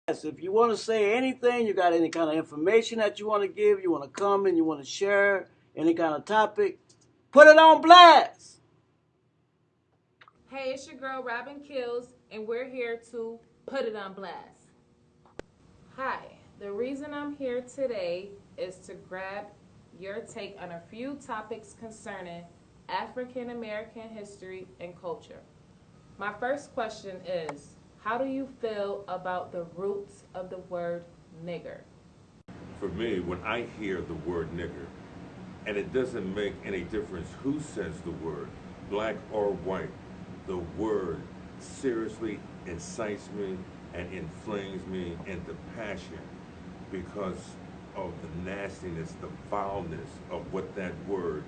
If you want to say anything, you got any kind of information that you want to give, you want to come and you want to share any kind of topic, put it on blast. Hey, it's your girl Robin Kills, and we're here to put it on blast. Hi, the reason I'm here today is to grab your take on a few topics concerning African American history and culture. My first question is, how do you feel about the roots of the word nigger? For me, when I hear the word nigger, and it doesn't make any difference who says the word, black or white, the word seriously incites me and inflames me into passion because of the nastiness, the vileness of what that word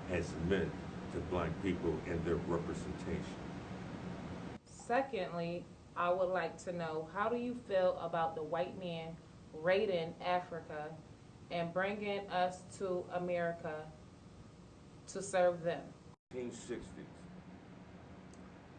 has meant to black people in their representation. Secondly, I would like to know, how do you feel about the white man raiding Africa and bringing us to America to serve them? 1960s.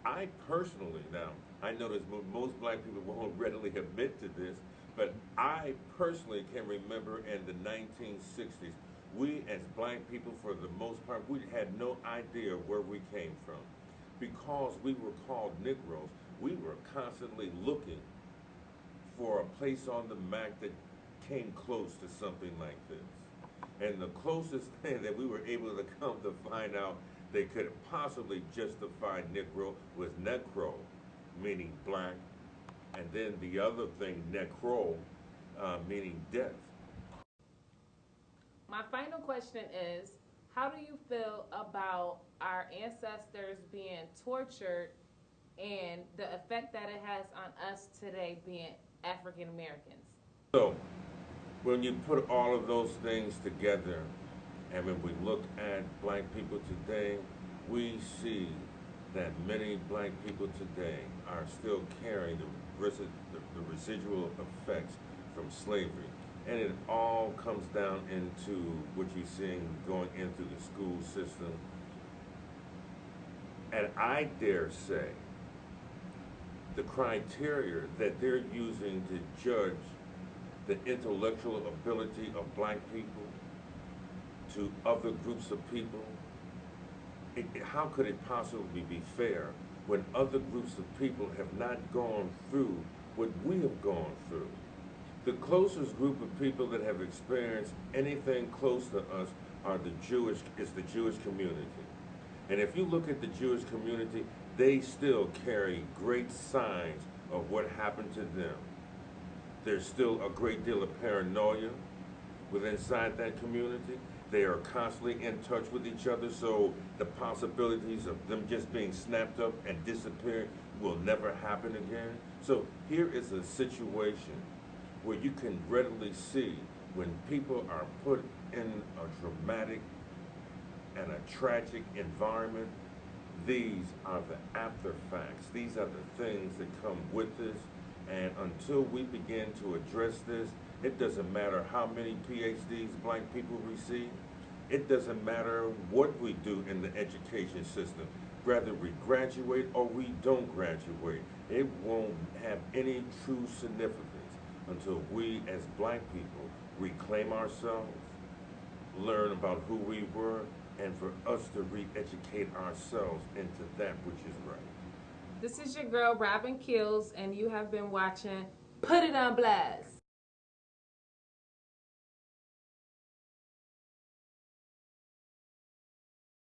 I personally, now, I know that most black people won't readily admit to this, but I personally can remember in the 1960s, we as black people, for the most part, we had no idea where we came from. Because we were called Negroes, we were constantly looking for a place on the map that came close to something like this. And the closest thing that we were able to come to find out they could possibly justify Negro was necro, meaning black, and then the other thing, necro, meaning death. My final question is, how do you feel about our ancestors being tortured and the effect that it has on us today being African Americans? So, when you put all of those things together, and when we look at black people today, we see that many black people today are still carrying the residual effects from slavery. And it all comes down into what you're seeing going into the school system. And I dare say the criteria that they're using to judge the intellectual ability of black people to other groups of people, how could it possibly be fair when other groups of people have not gone through what we have gone through? The closest group of people that have experienced anything close to us is the Jewish community. And if you look at the Jewish community, they still carry great signs of what happened to them. There's still a great deal of paranoia inside that community. They are constantly in touch with each other, so the possibilities of them just being snapped up and disappearing will never happen again. So here is a situation where you can readily see when people are put in a dramatic and a tragic environment, these are the after facts. These are the things that come with this. And until we begin to address this, it doesn't matter how many PhDs black people receive. It doesn't matter what we do in the education system. Whether we graduate or we don't graduate, it won't have any true significance until we as black people reclaim ourselves, learn about who we were, and for us to re-educate ourselves into that which is right. This is your girl Robin Kills, and you have been watching Put It on Blast.